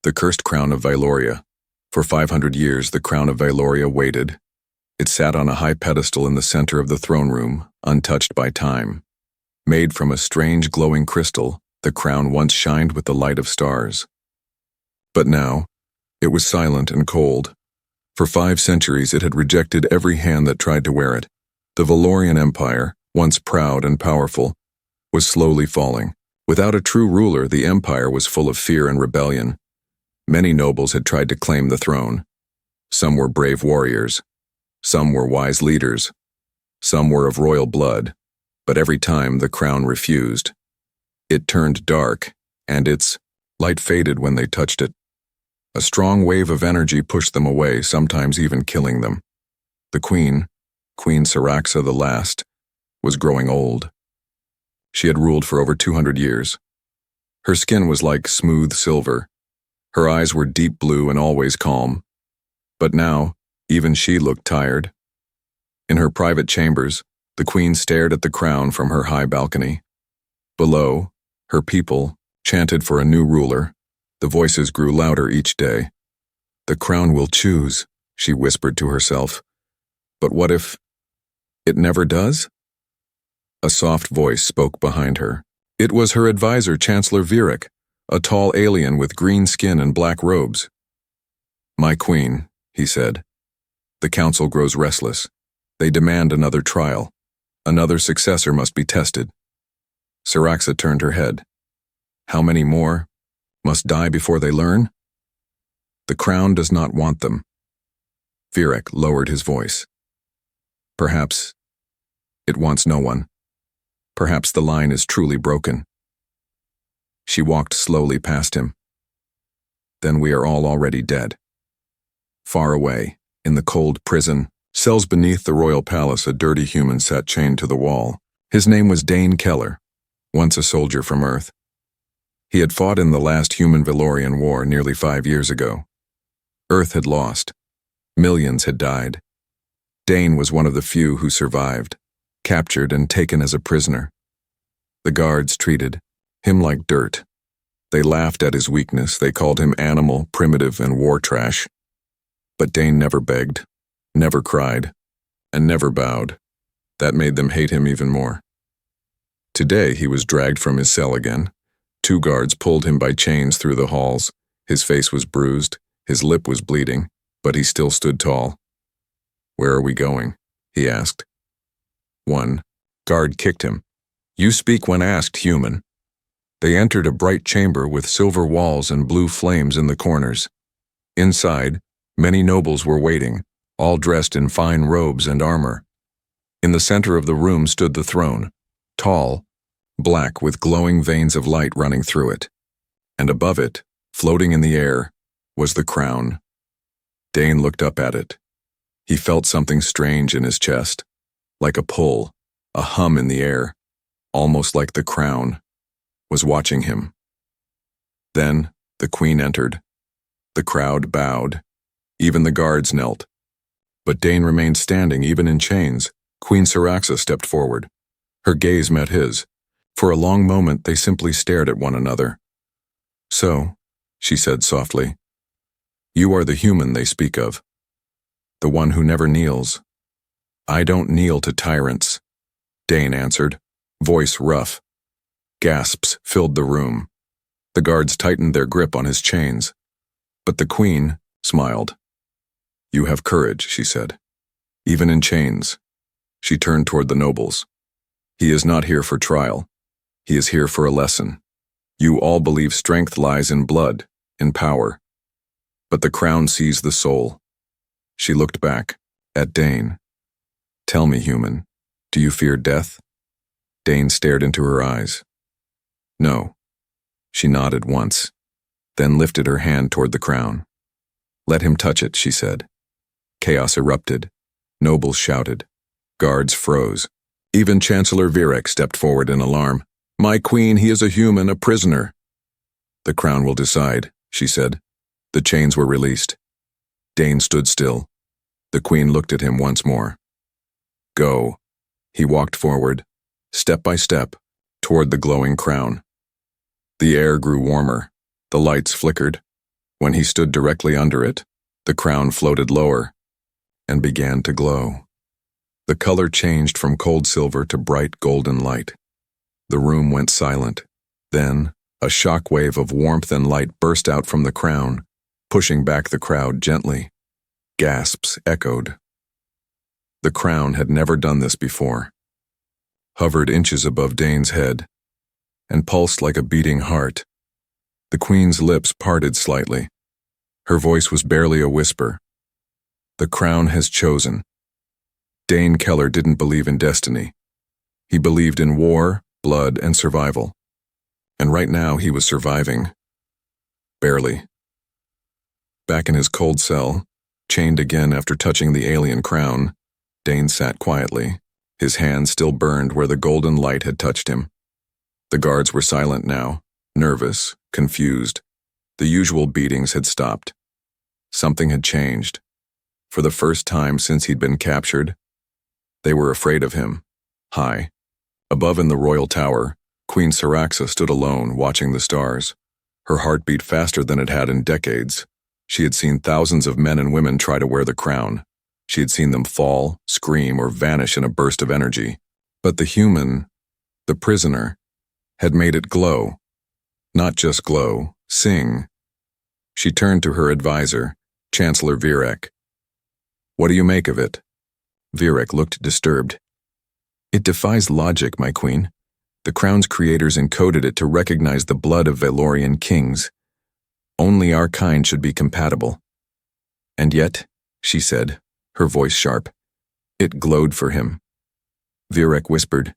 The cursed crown of Vyloria. For 500 years, the crown of Vyloria waited. It sat on a high pedestal in the center of the throne room, untouched by time. Made from a strange glowing crystal, the crown once shined with the light of stars. But now, it was silent and cold. For 5 centuries it had rejected every hand that tried to wear it. The Valorian Empire, once proud and powerful, was slowly falling. Without a true ruler, the empire was full of fear and rebellion. Many nobles had tried to claim the throne. Some were brave warriors. Some were wise leaders. Some were of royal blood. But every time the crown refused. It turned dark, and its light faded when they touched it. A strong wave of energy pushed them away, sometimes even killing them. The Queen Syraxa the Last, was growing old. She had ruled for over 200 years. Her skin was like smooth silver. Her eyes were deep blue and always calm. But now, even she looked tired. In her private chambers, the Queen stared at the crown from her high balcony. Below, her people chanted for a new ruler. The voices grew louder each day. "The crown will choose," she whispered to herself. "But what if it never does?" A soft voice spoke behind her. It was her advisor, Chancellor Virak, a tall alien with green skin and black robes. "My queen," he said. "The council grows restless. They demand another trial. Another successor must be tested." Syraxa turned her head. "How many more must die before they learn?" "The crown does not want them." Virak lowered his voice. "Perhaps it wants no one. Perhaps the line is truly broken." She walked slowly past him. "Then we are all already dead." Far away, in the cold prison, cells beneath the royal palace, a dirty human sat chained to the wall. His name was Dane Keller, once a soldier from Earth. He had fought in the last human-Valorian war nearly 5 years ago. Earth had lost. Millions had died. Dane was one of the few who survived, captured and taken as a prisoner. The guards treated him like dirt. They laughed at his weakness. They called him animal, primitive, and war trash. But Dane never begged, never cried, and never bowed. That made them hate him even more. Today he was dragged from his cell again. 2 guards pulled him by chains through the halls. His face was bruised, his lip was bleeding, but he still stood tall. "Where are we going?" he asked. One guard kicked him. "You speak when asked, human." They entered a bright chamber with silver walls and blue flames in the corners. Inside, many nobles were waiting, all dressed in fine robes and armor. In the center of the room stood the throne, tall, black with glowing veins of light running through it. And above it, floating in the air, was the crown. Dane looked up at it. He felt something strange in his chest, like a pull, a hum in the air, almost like the crown was watching him. Then the Queen entered. The crowd bowed. Even the guards knelt. But Dane remained standing even in chains. Queen Syraxa stepped forward. Her gaze met his. For a long moment they simply stared at one another. "So," she said softly, "you are the human they speak of. The one who never kneels." "I don't kneel to tyrants," Dane answered, voice rough. Gasps filled the room. The guards tightened their grip on his chains. But the Queen smiled. "You have courage," she said. "Even in chains." She turned toward the nobles. "He is not here for trial. He is here for a lesson. You all believe strength lies in blood, in power. But the crown sees the soul." She looked back, at Dane. "Tell me, human, do you fear death?" Dane stared into her eyes. "No." She nodded once, then lifted her hand toward the crown. "Let him touch it," she said. Chaos erupted. Nobles shouted. Guards froze. Even Chancellor Virak stepped forward in alarm. "My queen, he is a human, a prisoner." "The crown will decide," she said. The chains were released. Dane stood still. The Queen looked at him once more. "Go." He walked forward, step by step, toward the glowing crown. The air grew warmer. The lights flickered. When he stood directly under it, the crown floated lower and began to glow. The color changed from cold silver to bright golden light. The room went silent. Then, a shock wave of warmth and light burst out from the crown, pushing back the crowd gently. Gasps echoed. The crown had never done this before. Hovered inches above Dane's head, and pulsed like a beating heart. The queen's lips parted slightly. Her voice was barely a whisper. The crown has chosen. Dane Keller didn't believe in destiny. He believed in war, blood, and survival. And right now he was surviving. Barely. Back in his cold cell, chained again after touching the alien crown, Dane sat quietly. His hand still burned where the golden light had touched him. The guards were silent now, nervous, confused. The usual beatings had stopped. Something had changed. For the first time since he'd been captured, they were afraid of him. High, above in the royal tower, Queen Syraxa stood alone, watching the stars. Her heart beat faster than it had in decades. She had seen thousands of men and women try to wear the crown. She had seen them fall, scream, or vanish in a burst of energy. But the human, the prisoner, had made it glow. Not just glow, sing. She turned to her advisor, Chancellor Virek. "What do you make of it?" Virek looked disturbed. "It defies logic, my queen. The crown's creators encoded it to recognize the blood of Valorian kings. Only our kind should be compatible." "And yet," she said, her voice sharp, "it glowed for him." Virek whispered,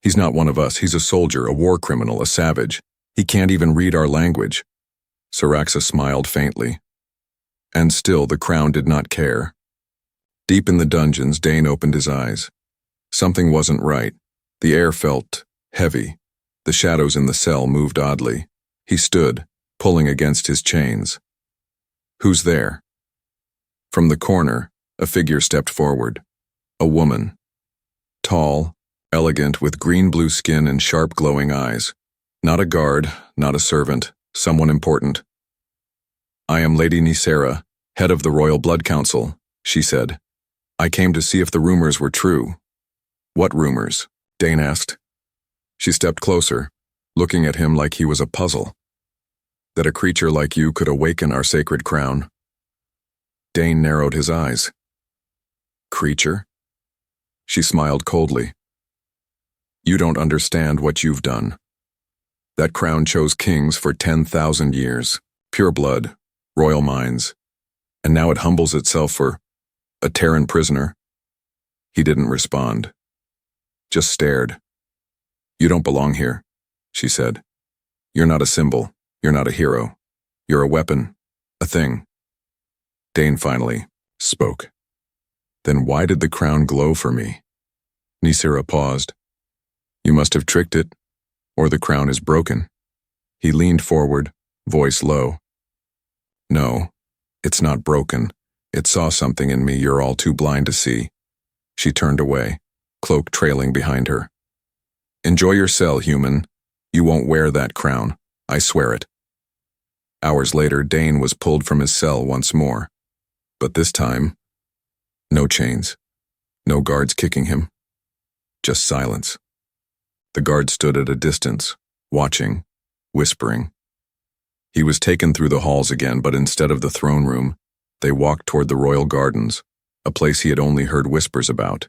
"He's not one of us. He's a soldier, a war criminal, a savage. He can't even read our language." Syraxa smiled faintly. And still the crown did not care. Deep in the dungeons, Dane opened his eyes. Something wasn't right. The air felt heavy. The shadows in the cell moved oddly. He stood, pulling against his chains. "Who's there?" From the corner, a figure stepped forward. A woman. Tall, elegant, with green-blue skin and sharp glowing eyes. Not a guard, not a servant, someone important. "I am Lady Nisera, head of the Royal Blood Council," she said. "I came to see if the rumors were true." "What rumors?" Dane asked. She stepped closer, looking at him like he was a puzzle. "That a creature like you could awaken our sacred crown." Dane narrowed his eyes. "Creature?" She smiled coldly. "You don't understand what you've done. That crown chose kings for 10,000 years, pure blood, royal minds, and now it humbles itself for a Terran prisoner." He didn't respond, just stared. "You don't belong here," she said. "You're not a symbol, you're not a hero. You're a weapon, a thing." Dane finally spoke. "Then why did the crown glow for me?" Nisera paused. "You must have tricked it, or the crown is broken." He leaned forward, voice low. "No, it's not broken. It saw something in me you're all too blind to see." She turned away, cloak trailing behind her. "Enjoy your cell, human. You won't wear that crown. I swear it." Hours later, Dane was pulled from his cell once more. But this time, no chains, no guards kicking him, just silence. The guard stood at a distance, watching, whispering. He was taken through the halls again, but instead of the throne room, they walked toward the royal gardens, a place he had only heard whispers about.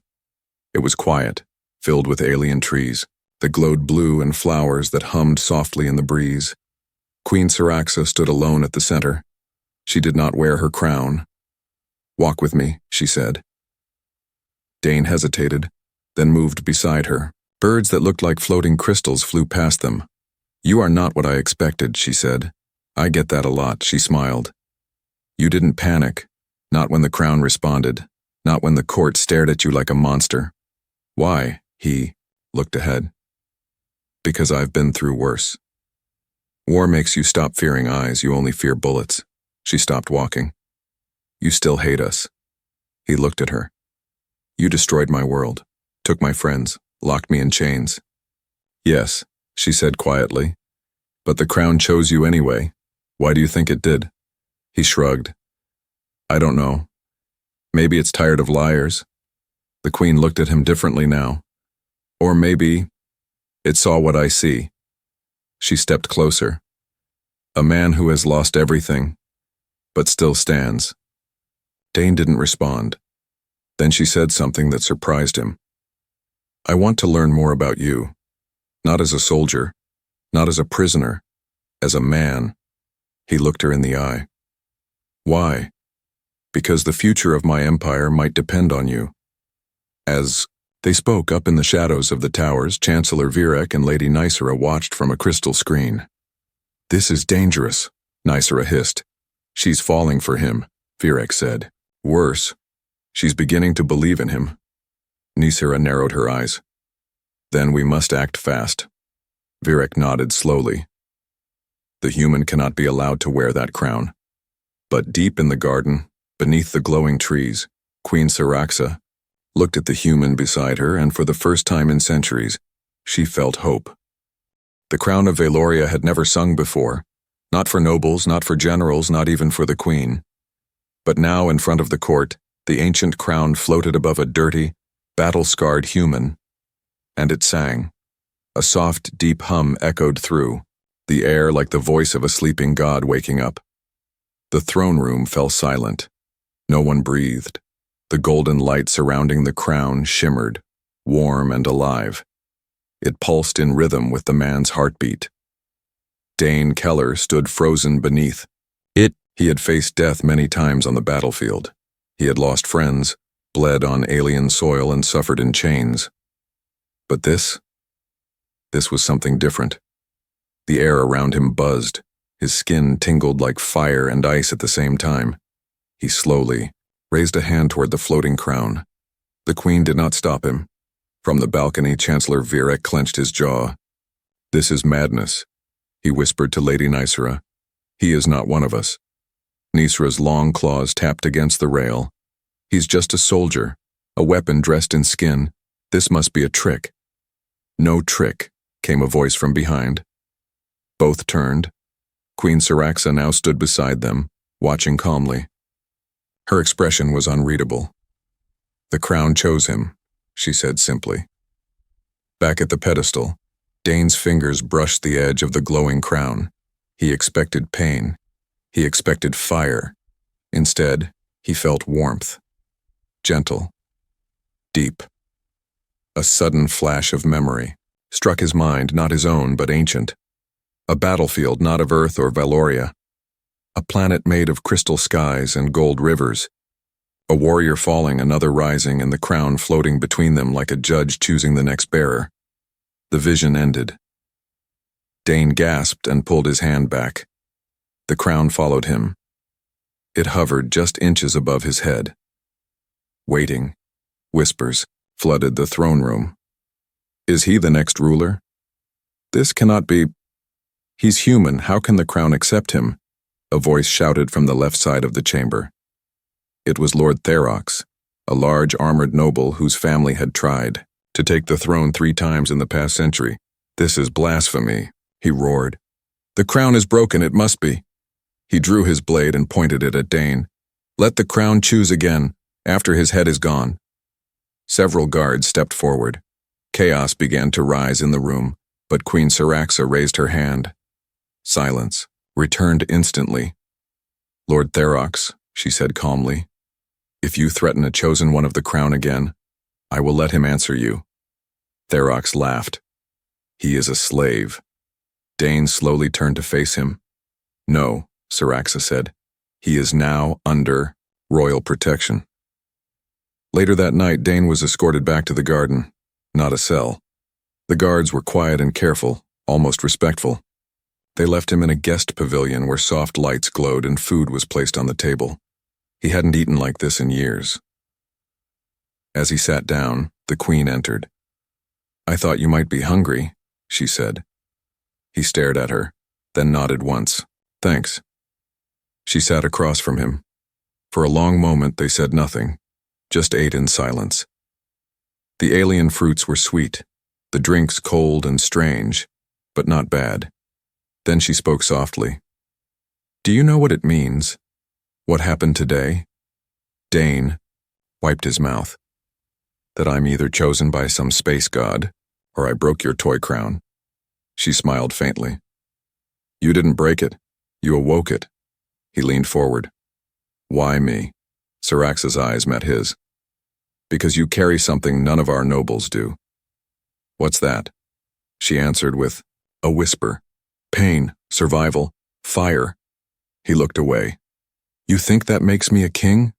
It was quiet, filled with alien trees that glowed blue and flowers that hummed softly in the breeze. Queen Syraxa stood alone at the center. She did not wear her crown. "Walk with me," she said. Dane hesitated, then moved beside her. Birds that looked like floating crystals flew past them. "You are not what I expected," she said. "I get that a lot," she smiled. "You didn't panic, not when the crown responded, not when the court stared at you like a monster." "Why?" He looked ahead. "Because I've been through worse. War makes you stop fearing eyes, you only fear bullets." She stopped walking. "You still hate us." He looked at her. "You destroyed my world, took my friends, locked me in chains." "Yes," she said quietly, "but the crown chose you anyway. Why do you think it did? He shrugged. I don't know. Maybe it's tired of liars. The Queen looked at him differently now. Or maybe it saw what I see. She stepped closer. A man who has lost everything, but still stands. Dane didn't respond. Then she said something that surprised him. I want to learn more about you. Not as a soldier, not as a prisoner, as a man. He looked her in the eye. Why? Because the future of my empire might depend on you. As they spoke up in the shadows of the towers, Chancellor Virek and Lady Nysera watched from a crystal screen. This is dangerous, Nysera hissed. She's falling for him, Virek said. Worse, she's beginning to believe in him. Nysera narrowed her eyes. Then we must act fast. Virek nodded slowly. The human cannot be allowed to wear that crown. But deep in the garden, beneath the glowing trees, Queen Syraxa looked at the human beside her, and for the first time in centuries, she felt hope. The crown of Valoria had never sung before, not for nobles, not for generals, not even for the queen. But now in front of the court, the ancient crown floated above a dirty, battle-scarred human, and it sang. A soft, deep hum echoed through, the air like the voice of a sleeping god waking up. The throne room fell silent. No one breathed. The golden light surrounding the crown shimmered, warm and alive. It pulsed in rhythm with the man's heartbeat. Dane Keller stood frozen beneath it. He had faced death many times on the battlefield. He had lost friends, bled on alien soil, and suffered in chains. But this was something different. The air around him buzzed. His skin tingled like fire and ice at the same time. He slowly raised a hand toward the floating crown. The Queen did not stop him. From the balcony, Chancellor Virek clenched his jaw. This is madness, he whispered to Lady Nysera. He is not one of us. Nysera's long claws tapped against the rail. He's just a soldier, a weapon dressed in skin. This must be a trick. No trick, came a voice from behind. Both turned. Queen Syraxa now stood beside them, watching calmly. Her expression was unreadable. The crown chose him, she said simply. Back at the pedestal, Dane's fingers brushed the edge of the glowing crown. He expected pain. He expected fire. Instead, he felt warmth. Gentle. Deep. A sudden flash of memory struck his mind, not his own, but ancient. A battlefield not of Earth or Valoria. A planet made of crystal skies and gold rivers. A warrior falling, another rising, and the crown floating between them like a judge choosing the next bearer. The vision ended. Dane gasped and pulled his hand back. The crown followed him. It hovered just inches above his head. Waiting. Whispers flooded the throne room. Is he the next ruler? This cannot be. He's human. How can the crown accept him? A voice shouted from the left side of the chamber. It was Lord Therox, a large armored noble whose family had tried to take the throne 3 times in the past century. This is blasphemy, he roared. The crown is broken, it must be. He drew his blade and pointed it at Dane. Let the crown choose again, after his head is gone. Several guards stepped forward. Chaos began to rise in the room, but Queen Syraxa raised her hand. Silence returned instantly. Lord Therox, she said calmly, if you threaten a chosen one of the crown again, I will let him answer you. Therox laughed. He is a slave. Dane slowly turned to face him. No, Syraxa said. He is now under royal protection. Later that night, Dane was escorted back to the garden, not a cell. The guards were quiet and careful, almost respectful. They left him in a guest pavilion where soft lights glowed and food was placed on the table. He hadn't eaten like this in years. As he sat down, the Queen entered. I thought you might be hungry, she said. He stared at her, then nodded once. Thanks. She sat across from him. For a long moment they said nothing, just ate in silence. The alien fruits were sweet, the drinks cold and strange, but not bad. Then she spoke softly. Do you know what it means? What happened today? Dane wiped his mouth. That I'm either chosen by some space god, or I broke your toy crown. She smiled faintly. You didn't break it. You awoke it. He leaned forward. Why me? Syrax's eyes met his. Because you carry something none of our nobles do. What's that? She answered with a whisper. Pain, survival, fire. He looked away. You think that makes me a king?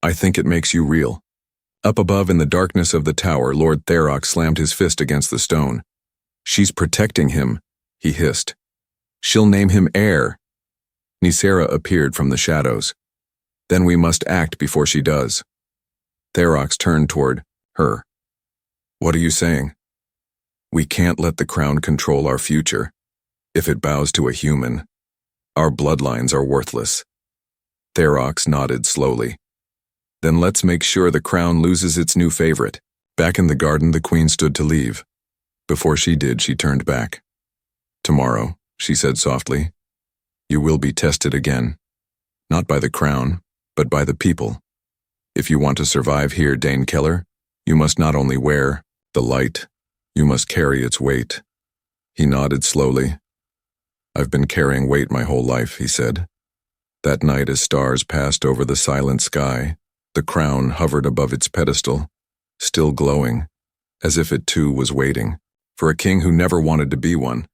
I think it makes you real. Up above in the darkness of the tower, Lord Therox slammed his fist against the stone. She's protecting him, he hissed. She'll name him heir. Nisera appeared from the shadows. Then we must act before she does. Therox turned toward her. What are you saying? We can't let the crown control our future. If it bows to a human, our bloodlines are worthless. Therox nodded slowly. Then let's make sure the crown loses its new favorite. Back in the garden, the queen stood to leave. Before she did, she turned back. Tomorrow, she said softly, you will be tested again. Not by the crown, but by the people. If you want to survive here, Dane Keller, you must not only wear the light, you must carry its weight. He nodded slowly. I've been carrying weight my whole life, he said. That night as stars passed over the silent sky, the crown hovered above its pedestal, still glowing, as if it too was waiting, for a king who never wanted to be one.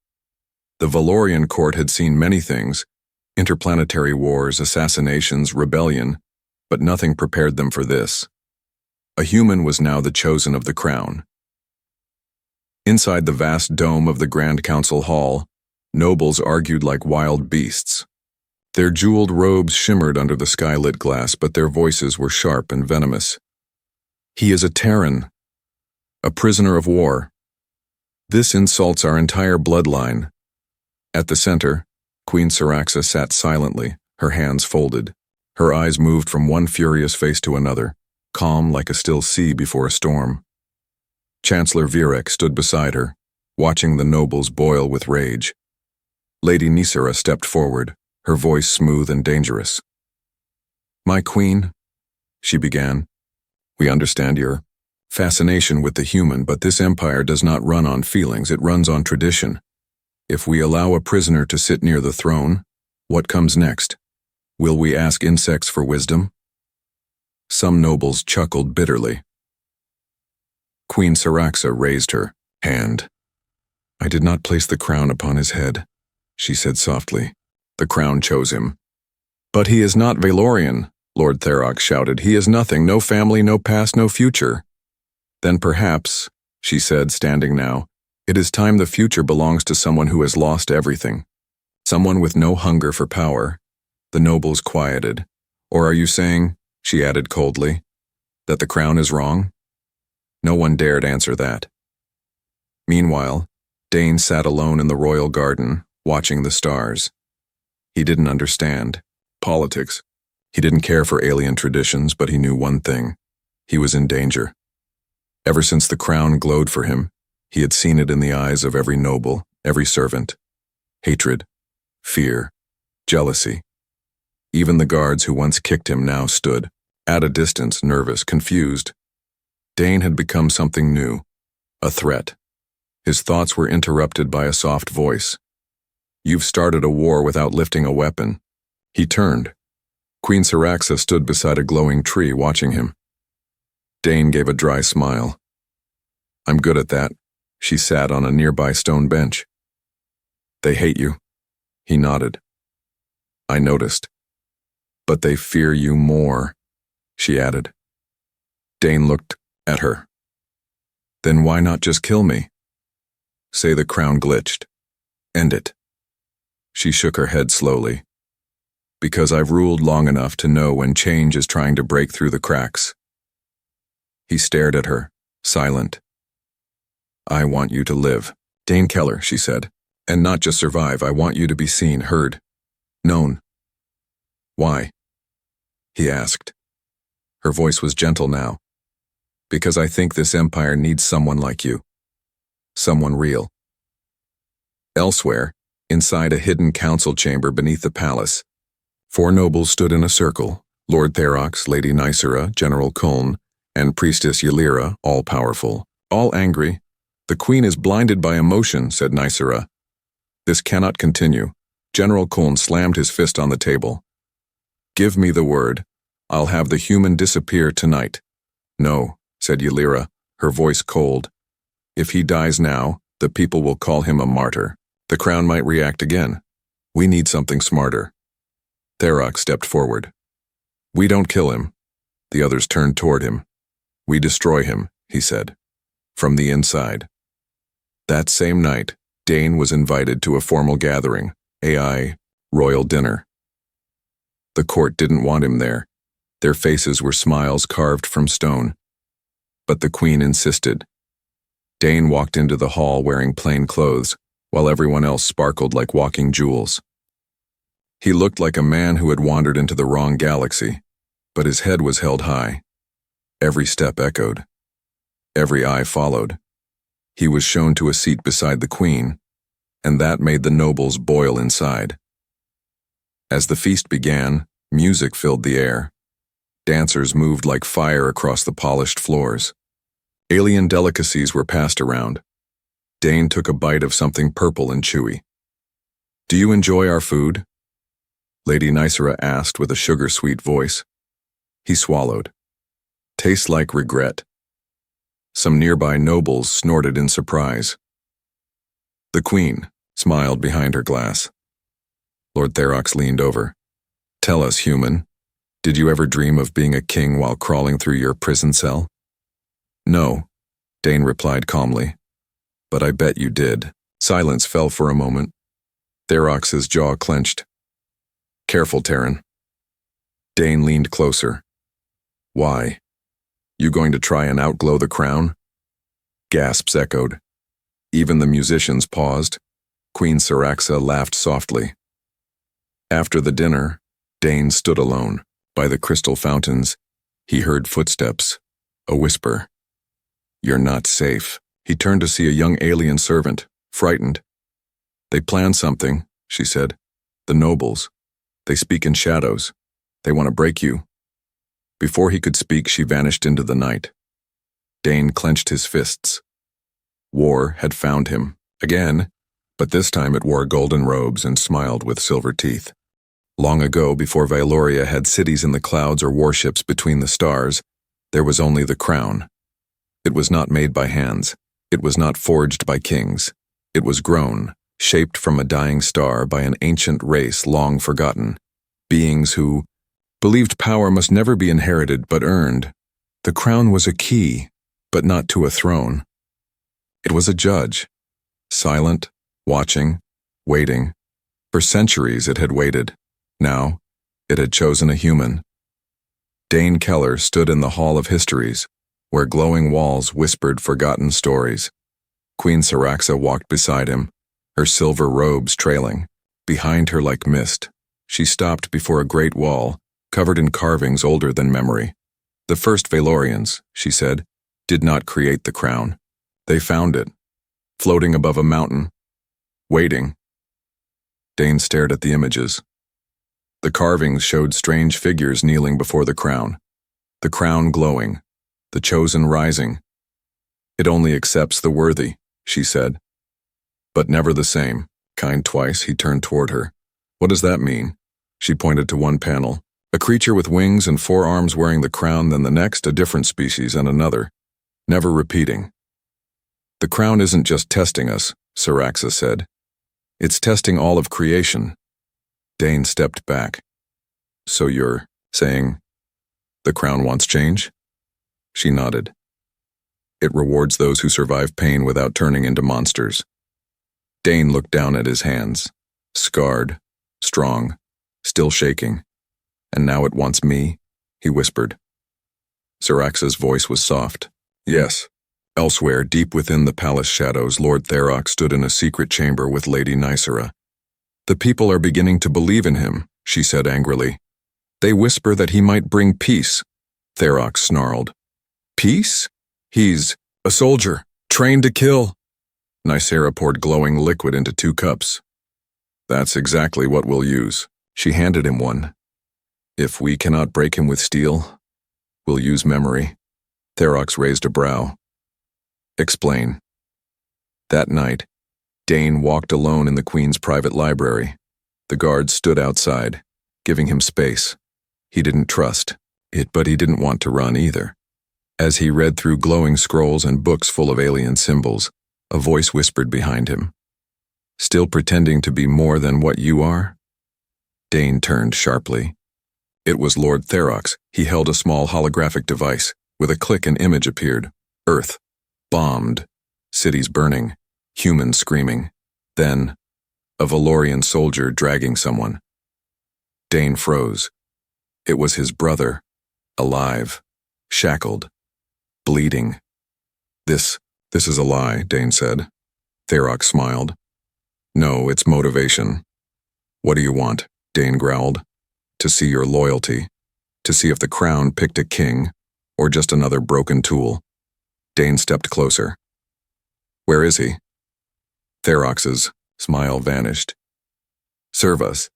The Valorian court had seen many things, interplanetary wars, assassinations, rebellion, but nothing prepared them for this. A human was now the chosen of the crown. Inside the vast dome of the Grand Council Hall, nobles argued like wild beasts. Their jeweled robes shimmered under the sky-lit glass, but their voices were sharp and venomous. He is a Terran, a prisoner of war. This insults our entire bloodline. At the center, Queen Syraxa sat silently, her hands folded. Her eyes moved from one furious face to another, calm like a still sea before a storm. Chancellor Virek stood beside her, watching the nobles boil with rage. Lady Nisera stepped forward, her voice smooth and dangerous. My queen, she began, we understand your fascination with the human, but this empire does not run on feelings, it runs on tradition. If we allow a prisoner to sit near the throne, what comes next? Will we ask insects for wisdom? Some nobles chuckled bitterly. Queen Syraxa raised her hand. I did not place the crown upon his head, she said softly. The crown chose him. But he is not Valorian, Lord Therox shouted. He is nothing, no family, no past, no future. Then perhaps, she said, standing now, it is time the future belongs to someone who has lost everything. Someone with no hunger for power. The nobles quieted. Or are you saying, she added coldly, that the crown is wrong? No one dared answer that. Meanwhile, Dane sat alone in the royal garden, watching the stars. He didn't understand politics. He didn't care for alien traditions, but he knew one thing. He was in danger. Ever since the crown glowed for him, he had seen it in the eyes of every noble, every servant. Hatred, fear, jealousy. Even the guards who once kicked him now stood, at a distance, nervous, confused. Dane had become something new, a threat. His thoughts were interrupted by a soft voice. You've started a war without lifting a weapon. He turned. Queen Syraxa stood beside a glowing tree watching him. Dane gave a dry smile. I'm good at that. She sat on a nearby stone bench. They hate you. He nodded. I noticed. But they fear you more, she added. Dane looked at her. Then why not just kill me? Say the crown glitched. End it. She shook her head slowly. Because I've ruled long enough to know when change is trying to break through the cracks. He stared at her, silent. I want you to live, Dane Keller, she said. And not just survive, I want you to be seen, heard, known. Why? He asked. Her voice was gentle now. Because I think this empire needs someone like you. Someone real. Elsewhere, inside a hidden council chamber beneath the palace, 4 nobles stood in a circle: Lord Therox, Lady Nysera, General Kuln, and Priestess Ylira, all-powerful, all angry. "The queen is blinded by emotion," said Nysera. "This cannot continue." General Kuln slammed his fist on the table. "Give me the word. I'll have the human disappear tonight." "No," said Ylira, her voice cold. "If he dies now, the people will call him a martyr. The crown might react again. We need something smarter." Therox stepped forward. "We don't kill him." The others turned toward him. "We destroy him," he said, "from the inside." That same night, Dane was invited to a formal gathering, a royal dinner. The court didn't want him there. Their faces were smiles carved from stone. But the queen insisted. Dane walked into the hall wearing plain clothes, while everyone else sparkled like walking jewels. He looked like a man who had wandered into the wrong galaxy, but his head was held high. Every step echoed. Every eye followed. He was shown to a seat beside the queen, and that made the nobles boil inside. As the feast began, music filled the air. Dancers moved like fire across the polished floors. Alien delicacies were passed around. Dane took a bite of something purple and chewy. "Do you enjoy our food?" Lady Nysera asked with a sugar-sweet voice. He swallowed. "Tastes like regret." Some nearby nobles snorted in surprise. The queen smiled behind her glass. Lord Therox leaned over. "Tell us, human, did you ever dream of being a king while crawling through your prison cell?" "No," Dane replied calmly. "But I bet you did." Silence fell for a moment. Therox's jaw clenched. "Careful, Terran." Dane leaned closer. "Why? You going to try and outglow the crown?" Gasps echoed. Even the musicians paused. Queen Syraxa laughed softly. After the dinner, Dane stood alone. By the crystal fountains, he heard footsteps, a whisper. "You're not safe." He turned to see a young alien servant, frightened. "They plan something," she said. "The nobles. They speak in shadows. They want to break you." Before he could speak, she vanished into the night. Dane clenched his fists. War had found him, again, but this time it wore golden robes and smiled with silver teeth. Long ago, before Valoria had cities in the clouds or warships between the stars, there was only the crown. It was not made by hands. It was not forged by kings. It was grown, shaped from a dying star by an ancient race long forgotten, beings who believed power must never be inherited but earned. The crown was a key, but not to a throne. It was a judge, silent, watching, waiting. For centuries it had waited. Now, it had chosen a human. Dane Keller stood in the Hall of Histories, where glowing walls whispered forgotten stories. Queen Syraxa walked beside him, her silver robes trailing. Behind her like mist, she stopped before a great wall, covered in carvings older than memory. "The first Valorians," she said, "did not create the crown. They found it, floating above a mountain, waiting." Dane stared at the images. The carvings showed strange figures kneeling before the crown glowing, the chosen rising. "It only accepts the worthy," she said. "But never the same." Kind twice, he turned toward her. "What does that mean?" She pointed to one panel. A creature with wings and 4 arms wearing the crown, then the next a different species and another, never repeating. "The crown isn't just testing us," Syraxa said. "It's testing all of creation." Dane stepped back. "So you're saying the crown wants change?" She nodded. "It rewards those who survive pain without turning into monsters." Dane looked down at his hands, scarred, strong, still shaking. "And now it wants me," he whispered. Syraxa's voice was soft. "Yes." Elsewhere, deep within the palace shadows, Lord Therox stood in a secret chamber with Lady Nysera. "The people are beginning to believe in him," she said angrily. "They whisper that he might bring peace." Therox snarled. "Peace? He's a soldier, trained to kill." Nysera poured glowing liquid into 2 cups. "That's exactly what we'll use." She handed him one, If we cannot break him with steel, we'll use memory. Therox raised a brow. Explain. That night, Dane walked alone in the Queen's private library. The guards stood outside, giving him space. He didn't trust it, but he didn't want to run either. As he read through glowing scrolls and books full of alien symbols, a voice whispered behind him. Still pretending to be more than what you are? Dane turned sharply. It was Lord Therox. He held a small holographic device. With a click, an image appeared. Earth. Bombed. Cities burning. Humans screaming. Then, a Valorian soldier dragging someone. Dane froze. It was his brother. Alive. Shackled. Bleeding. This is a lie, Dane said. Therox smiled. No, it's motivation. What do you want? Dane growled. To see your loyalty. To see if the crown picked a king, or just another broken tool. Dane stepped closer. Where is he? Therox's smile vanished. Serve us.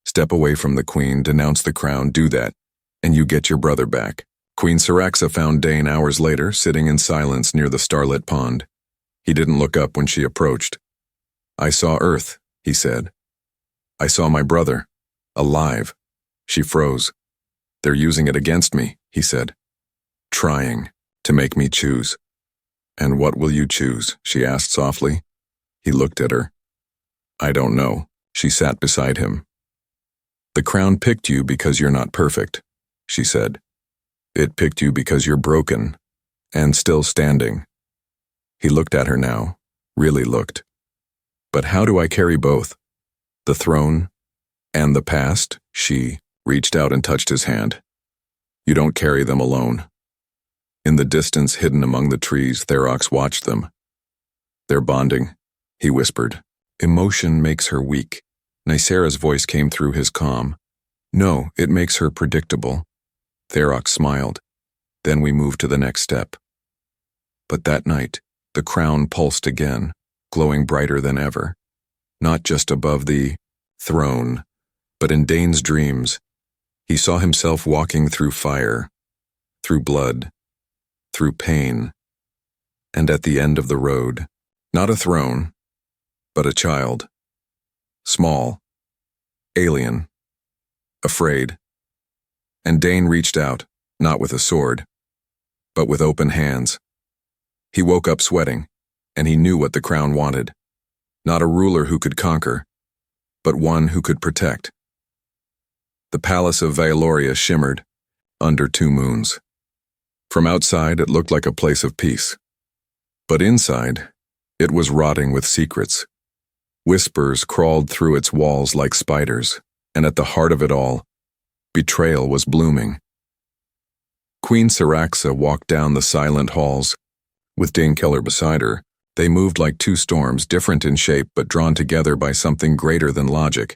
Step away from the Queen, denounce the crown, do that, and you get your brother back. Queen Syraxa found Dane hours later, sitting in silence near the starlit pond. He didn't look up when she approached. I saw Earth, he said. I saw my brother. Alive. She froze. They're using it against me, he said. Trying to make me choose. And what will you choose? She asked softly. He looked at her. I don't know. She sat beside him. The crown picked you because you're not perfect, she said. It picked you because you're broken, and still standing. He looked at her now, really looked. But how do I carry both? The throne and the past? She reached out and touched his hand. You don't carry them alone. In the distance, hidden among the trees, Therox watched them. They're bonding, he whispered. Emotion makes her weak. Nicera's voice came through his calm. No, it makes her predictable. Therox smiled. Then we moved to the next step. But that night, the crown pulsed again, glowing brighter than ever. Not just above the throne, but in Dane's dreams. He saw himself walking through fire, through blood, through pain, and at the end of the road, not a throne, but a child. Small, alien, afraid. And Dane reached out, not with a sword, but with open hands. He woke up sweating, and he knew what the crown wanted. Not a ruler who could conquer, but one who could protect. The palace of Valoria shimmered, under 2 moons. From outside, it looked like a place of peace. But inside, it was rotting with secrets. Whispers crawled through its walls like spiders, and at the heart of it all, betrayal was blooming. Queen Syraxa walked down the silent halls. With Dane Keller beside her, they moved like 2 storms, different in shape but drawn together by something greater than logic.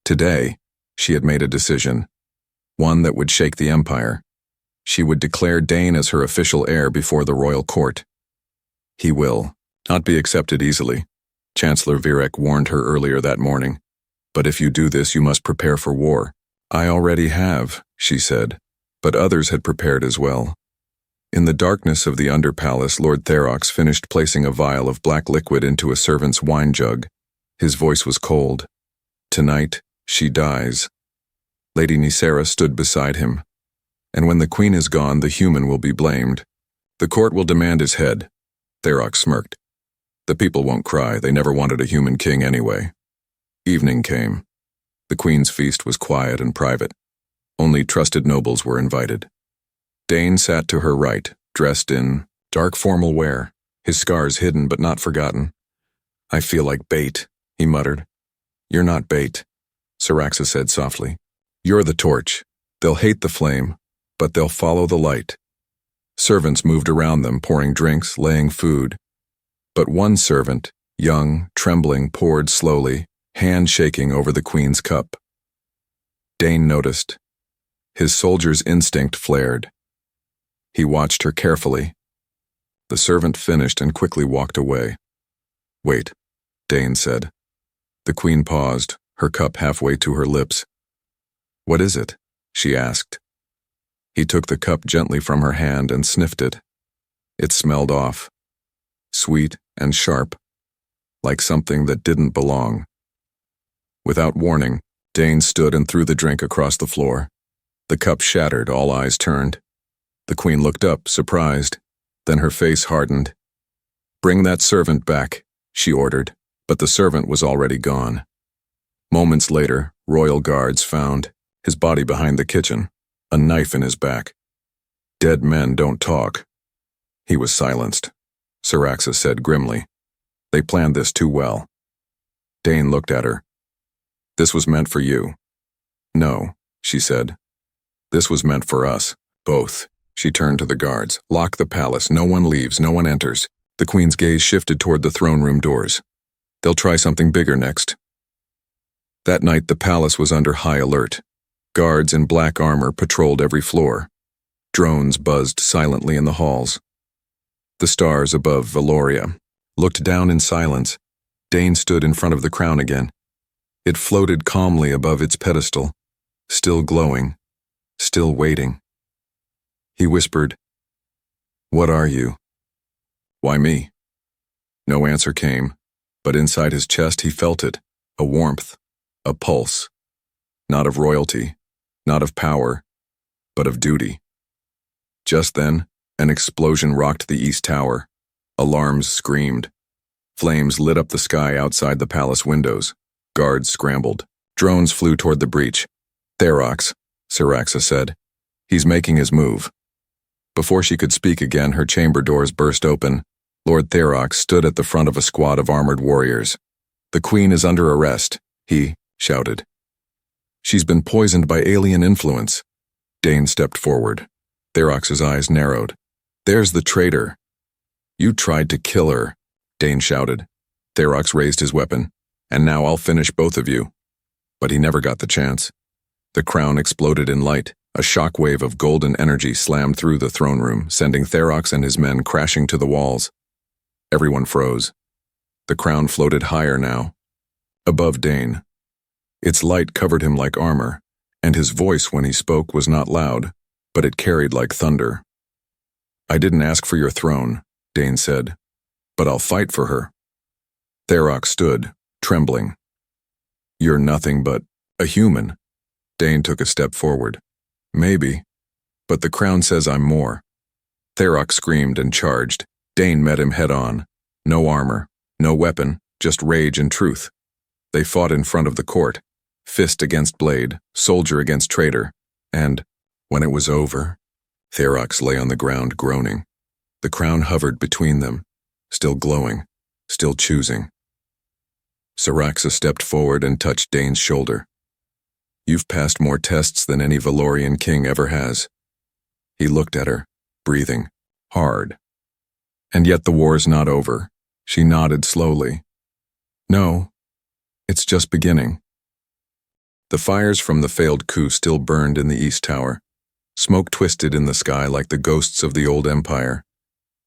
Today, she had made a decision, one that would shake the empire. She would declare Dane as her official heir before the royal court. He will not be accepted easily, Chancellor Virek warned her earlier that morning. But if you do this, you must prepare for war. I already have, she said, but others had prepared as well. In the darkness of the underpalace, Lord Therox finished placing a vial of black liquid into a servant's wine jug. His voice was cold. Tonight, she dies. Lady Nicera stood beside him. And when the queen is gone, the human will be blamed. The court will demand his head. Therox smirked. The people won't cry. They never wanted a human king anyway. Evening came. The queen's feast was quiet and private. Only trusted nobles were invited. Dane sat to her right, dressed in dark formal wear, his scars hidden but not forgotten. I feel like bait, he muttered. You're not bait, Syraxa said softly. You're the torch. They'll hate the flame, but they'll follow the light. Servants moved around them, pouring drinks, laying food. But one servant, young, trembling, poured slowly, hand shaking over the queen's cup. Dane noticed. His soldier's instinct flared. He watched her carefully. The servant finished and quickly walked away. Wait, Dane said. The queen paused, her cup halfway to her lips. What is it? she asked. He took the cup gently from her hand and sniffed it. It smelled off, sweet and sharp, like something that didn't belong. Without warning, Dane stood and threw the drink across the floor. The cup shattered, all eyes turned. The queen looked up, surprised, then her face hardened. "Bring that servant back," she ordered, but the servant was already gone. Moments later, royal guards found his body behind the kitchen, a knife in his back. "Dead men don't talk." He was silenced. Syraxa said grimly, "They planned this too well." Dane looked at her. "This was meant for you." "No," she said. "This was meant for us, both." She turned to the guards. "Lock the palace. No one leaves. No one enters." The queen's gaze shifted toward the throne room doors. "They'll try something bigger next." That night, the palace was under high alert. Guards in black armor patrolled every floor. Drones buzzed silently in the halls. The stars above Valoria looked down in silence. Dane stood in front of the crown again. It floated calmly above its pedestal, still glowing, still waiting. He whispered, "What are you?" "Why me?" No answer came, but inside his chest he felt it, a warmth, a pulse, not of royalty, not of power, but of duty. Just then, an explosion rocked the east tower. Alarms screamed. Flames lit up the sky outside the palace windows. Guards scrambled. Drones flew toward the breach. "Therox," Syraxa said. "He's making his move." Before she could speak again, her chamber doors burst open. Lord Therox stood at the front of a squad of armored warriors. "The queen is under arrest," he shouted. "She's been poisoned by alien influence." Dane stepped forward. Therox's eyes narrowed. "There's the traitor." "You tried to kill her," Dane shouted. Therox raised his weapon. "And now I'll finish both of you." But he never got the chance. The crown exploded in light. A shockwave of golden energy slammed through the throne room, sending Therox and his men crashing to the walls. Everyone froze. The crown floated higher now, above Dane. Its light covered him like armor, and his voice when he spoke was not loud, but it carried like thunder. "I didn't ask for your throne," Dane said, "but I'll fight for her." Therox stood, trembling. "You're nothing but a human." Dane took a step forward. "Maybe, but the crown says I'm more." Therox screamed and charged. Dane met him head-on. No armor, no weapon, just rage and truth. They fought in front of the court, fist against blade, soldier against traitor, and, when it was over, Therox lay on the ground groaning. The crown hovered between them, still glowing, still choosing. Syraxa stepped forward and touched Dane's shoulder. "You've passed more tests than any Valorian king ever has." He looked at her, breathing, hard. "And yet the war's not over." She nodded slowly. "No, it's just beginning." The fires from the failed coup still burned in the East Tower. Smoke twisted in the sky like the ghosts of the old empire.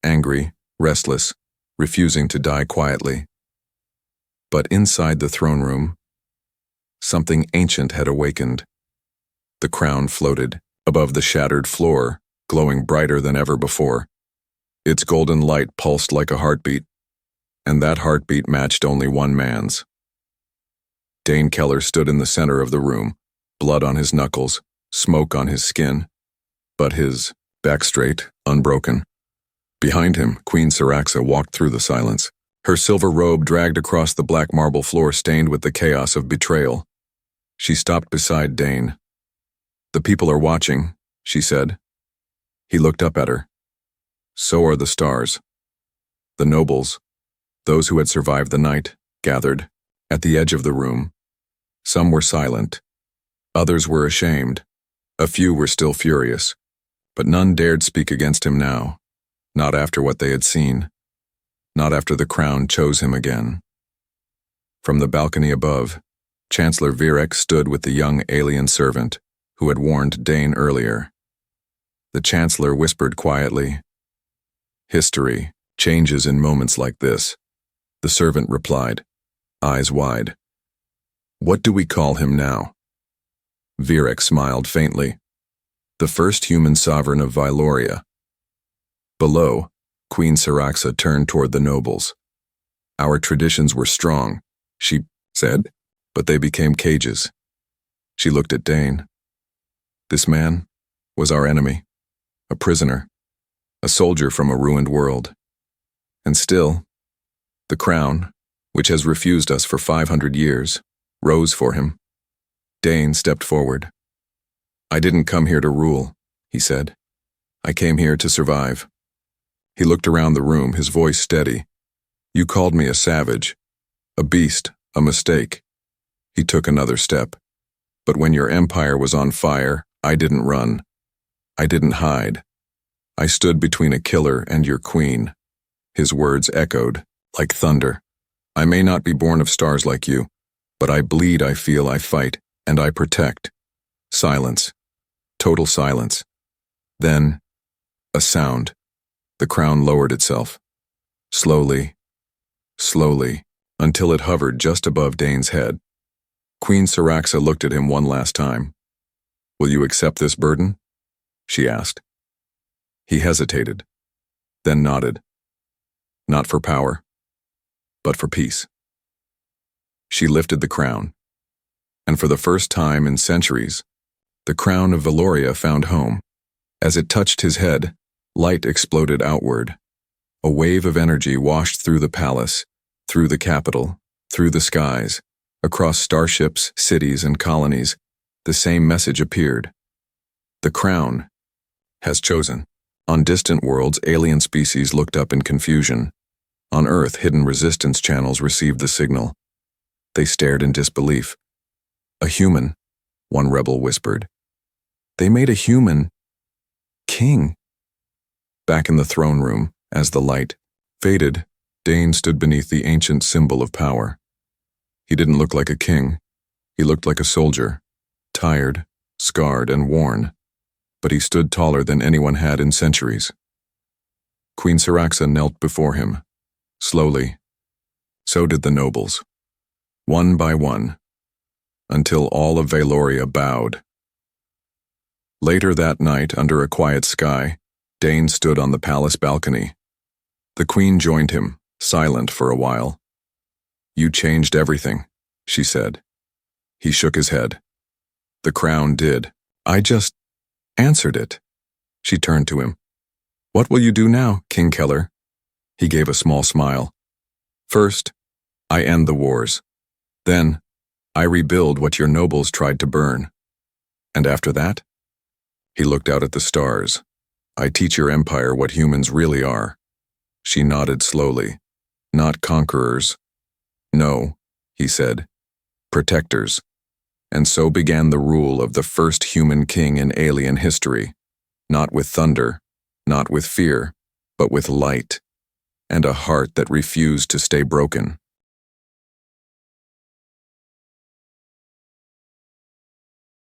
Angry, restless, refusing to die quietly. But inside the throne room, something ancient had awakened. The crown floated above the shattered floor, glowing brighter than ever before. Its golden light pulsed like a heartbeat, and that heartbeat matched only one man's. Dane Keller stood in the center of the room, blood on his knuckles, smoke on his skin, but his back straight, unbroken. Behind him, Queen Syraxa walked through the silence. Her silver robe dragged across the black marble floor stained with the chaos of betrayal. She stopped beside Dane. "The people are watching," she said. He looked up at her. "So are the stars." The nobles, those who had survived the night, gathered at the edge of the room. Some were silent. Others were ashamed. A few were still furious. But none dared speak against him now. Not after what they had seen. Not after the crown chose him again. From the balcony above, Chancellor Virek stood with the young alien servant who had warned Dane earlier. The Chancellor whispered quietly, "History changes in moments like this." The servant replied, eyes wide, "What do we call him now?" Virek smiled faintly. The first human sovereign of Vyloria. Below, Queen Saraxa turned toward the nobles. Our traditions were strong, she said, but they became cages. She looked at Dane. This man was our enemy, a prisoner, a soldier from a ruined world. And still, the crown, which has refused us for 500 years, rose for him. Dane stepped forward. I didn't come here to rule, he said. I came here to survive. He looked around the room, his voice steady. You called me a savage, a beast, a mistake. He took another step. But when your empire was on fire, I didn't run. I didn't hide. I stood between a killer and your queen. His words echoed like thunder. I may not be born of stars like you, but I bleed, I feel, I fight, and I protect. Silence. Total silence. Then, a sound. The crown lowered itself. Slowly, slowly, until it hovered just above Dane's head. Queen Saraxa looked at him one last time. Will you accept this burden? She asked. He hesitated, then nodded. Not for power, but for peace. She lifted the crown, and for the first time in centuries, the crown of Vyloria found home. As it touched his head, light exploded outward. A wave of energy washed through the palace, through the capital, through the skies, across starships, cities, and colonies. The same message appeared. The crown has chosen. On distant worlds, alien species looked up in confusion. On Earth, hidden resistance channels received the signal. They stared in disbelief. A human, one rebel whispered. They made a human king. Back in the throne room, as the light faded, Dane stood beneath the ancient symbol of power. He didn't look like a king. He looked like a soldier, tired, scarred, and worn. But he stood taller than anyone had in centuries. Queen Saraxa knelt before him, slowly. So did the nobles, one by one, until all of Vyloria bowed. Later that night, under a quiet sky, Dane stood on the palace balcony. The queen joined him, silent for a while. You changed everything, she said. He shook his head. The crown did. I just answered it. She turned to him. What will you do now, King Keller? He gave a small smile. First, I end the wars. Then, I rebuild what your nobles tried to burn. And after that? He looked out at the stars. I teach your empire what humans really are. She nodded slowly. Not conquerors. No, he said. Protectors. And so began the rule of the first human king in alien history. Not with thunder, not with fear, but with light, and a heart that refused to stay broken.